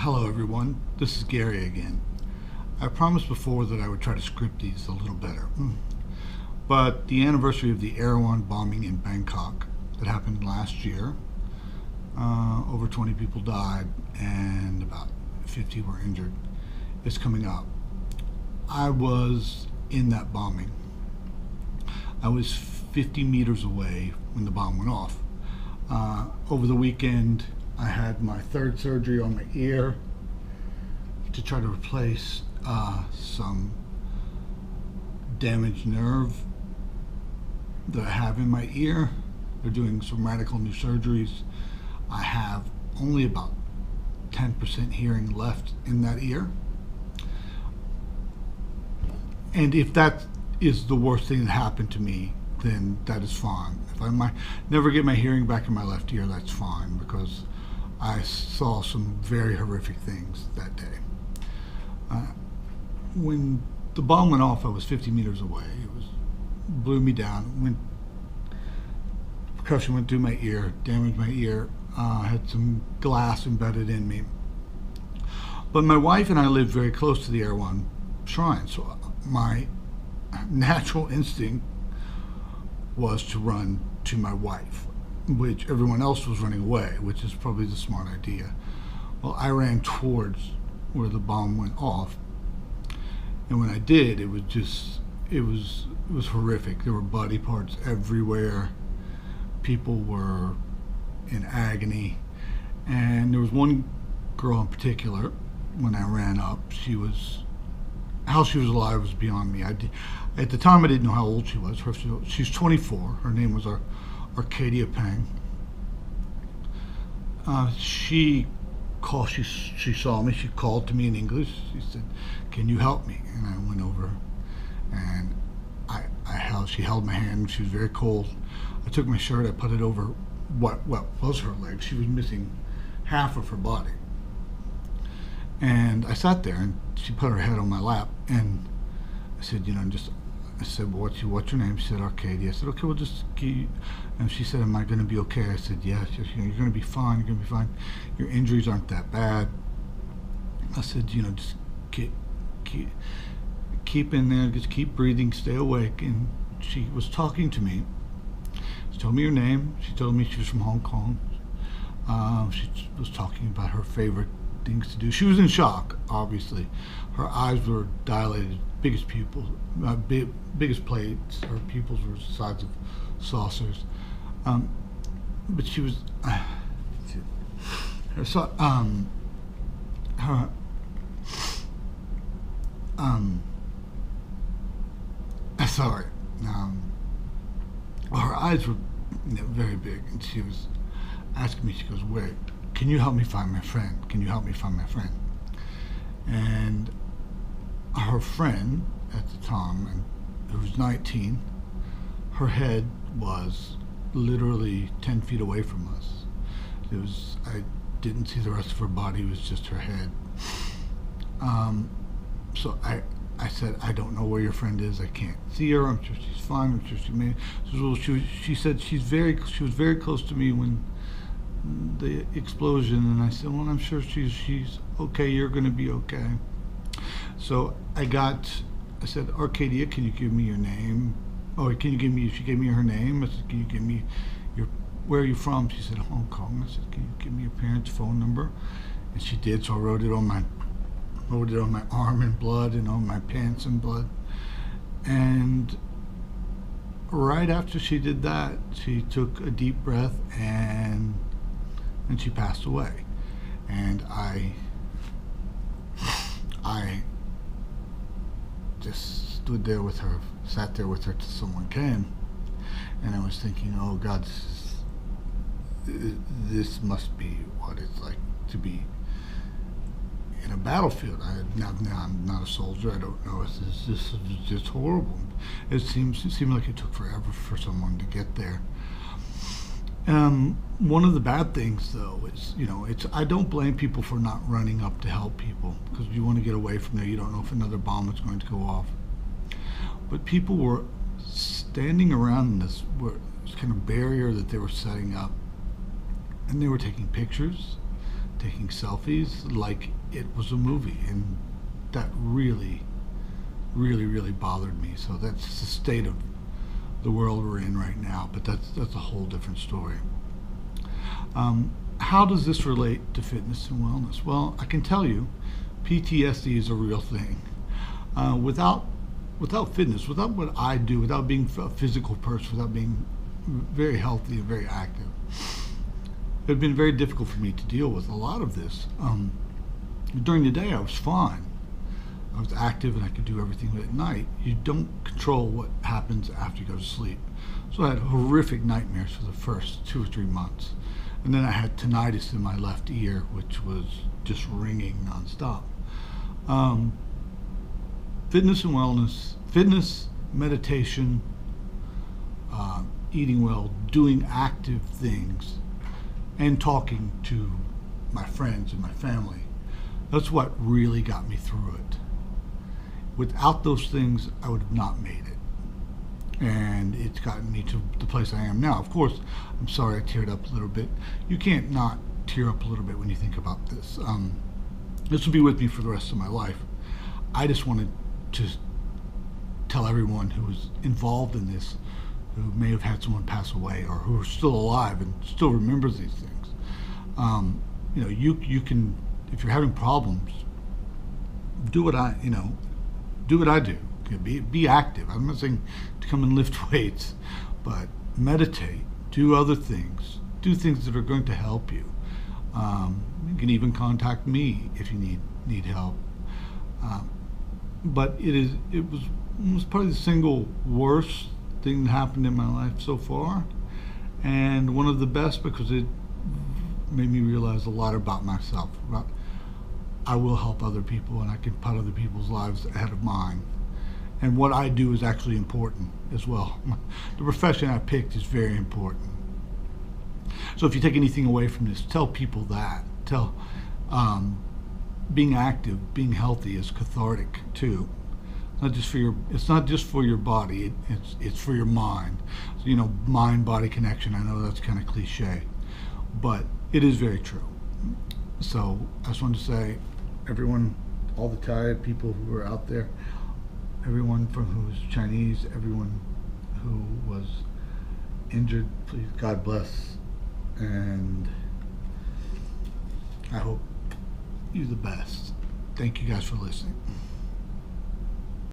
Hello everyone, this is Gary again. I promised before that I would try to script these a little better. But the anniversary of the Erawan bombing in Bangkok that happened last year, over 20 people died and about 50 were injured, is coming up. I was in that bombing. I was 50 meters away when the bomb went off. Over the weekend, I had my third surgery on my ear to try to replace some damaged nerve that I have in my ear. They're doing some radical new surgeries. I have only about 10% hearing left in that ear. And if that is the worst thing that happened to me, then that is fine. If I might never get my hearing back in my left ear, that's fine, because I saw some very horrific things that day. When the bomb went off, I was 50 meters away. Blew me down. Percussion went through my ear, damaged my ear. Had some glass embedded in me. But my wife and I lived very close to the Erawan shrine, so my natural instinct was to run to my wife, which everyone else was running away, which is probably the smart idea. Well, I ran towards where the bomb went off, and when I did, it was horrific. There were body parts everywhere. People were in agony, and there was one girl in particular. When I ran up, how she was alive was beyond me. At the time, I didn't know how old she was. She's 24. Her name was Arcadia Pang. She saw me. She called to me in English. She said, "Can you help me?" And I went over, and she held my hand. She was very cold. I took my shirt. I put it over what was her leg. She was missing half of her body. And I sat there, and she put her head on my lap, and I said, I said, well, what's your name? She said, Arcadia. I said, okay, we'll just keep. And she said, am I going to be okay? I said, yes, you're going to be fine. You're going to be fine. Your injuries aren't that bad. I said, just keep in there. Just keep breathing. Stay awake. And she was talking to me. She told me her name. She told me she was from Hong Kong. She was talking about her favorite things to do. She was in shock, obviously. Her eyes were dilated, biggest pupils, biggest plates. Her pupils were the size of saucers. But she was, her eyes were very big, and she was asking me, she goes, wait, can you help me find my friend? Can you help me find my friend? And her friend at the time, who was 19, her head was literally 10 feet away from us. I didn't see the rest of her body, it was just her head. So I said, I don't know where your friend is. I can't see her. I'm sure she's fine. I'm sure she made it. So she said she was very close to me when the explosion, and I said, well, I'm sure she's okay. You're going to be okay. So I said, Arcadia, can you give me your name? She gave me her name. I said, can you give me where are you from? She said, Hong Kong. I said, can you give me your parents' phone number? And she did, so I wrote it on my arm in blood and on my pants in blood. And right after she did that, she took a deep breath and she passed away. And I just sat there with her till someone came. And I was thinking, oh God, this must be what it's like to be in a battlefield. Now I'm not a soldier. I don't know. This is just horrible. It seemed like it took forever for someone to get there. One of the bad things, though, is I don't blame people for not running up to help people, because you want to get away from there. You don't know if another bomb is going to go off. But people were standing around this kind of barrier that they were setting up, and they were taking pictures, taking selfies like it was a movie, and that really, really, really bothered me. So that's the state of the world we're in right now, but that's a whole different story. How does this relate to fitness and wellness? Well, I can tell you, PTSD is a real thing. Without fitness, without what I do, without being a physical person, without being very healthy and very active, it had been very difficult for me to deal with a lot of this. During the day, I was fine. I was active and I could do everything, but at night, you don't control what happens after you go to sleep. So I had horrific nightmares for the first 2 or 3 months. And then I had tinnitus in my left ear, which was just ringing nonstop. Fitness and wellness, fitness, meditation, eating well, doing active things, and talking to my friends and my family. That's what really got me through it. Without those things, I would have not made it. And it's gotten me to the place I am now. Of course, I'm sorry I teared up a little bit. You can't not tear up a little bit when you think about this. This will be with me for the rest of my life. I just wanted to tell everyone who was involved in this, who may have had someone pass away or who are still alive and still remembers these things. You can, if you're having problems, do what I do. Be active. I'm not saying to come and lift weights, but meditate, do other things, do things that are going to help you. You can even contact me if you need help. But it was probably the single worst thing that happened in my life so far, and one of the best because it made me realize a lot about myself. I will help other people, and I can put other people's lives ahead of mine. And what I do is actually important as well. The profession I picked is very important. So if you take anything away from this, tell people that. Being active, being healthy is cathartic too. It's not just for your body. It's for your mind. So, mind-body connection. I know that's kind of cliche, but it is very true. So I just wanted to say, everyone, all the Thai people who are out there, everyone from who's Chinese, everyone who was injured, please, God bless, and I hope you're the best. Thank you guys for listening.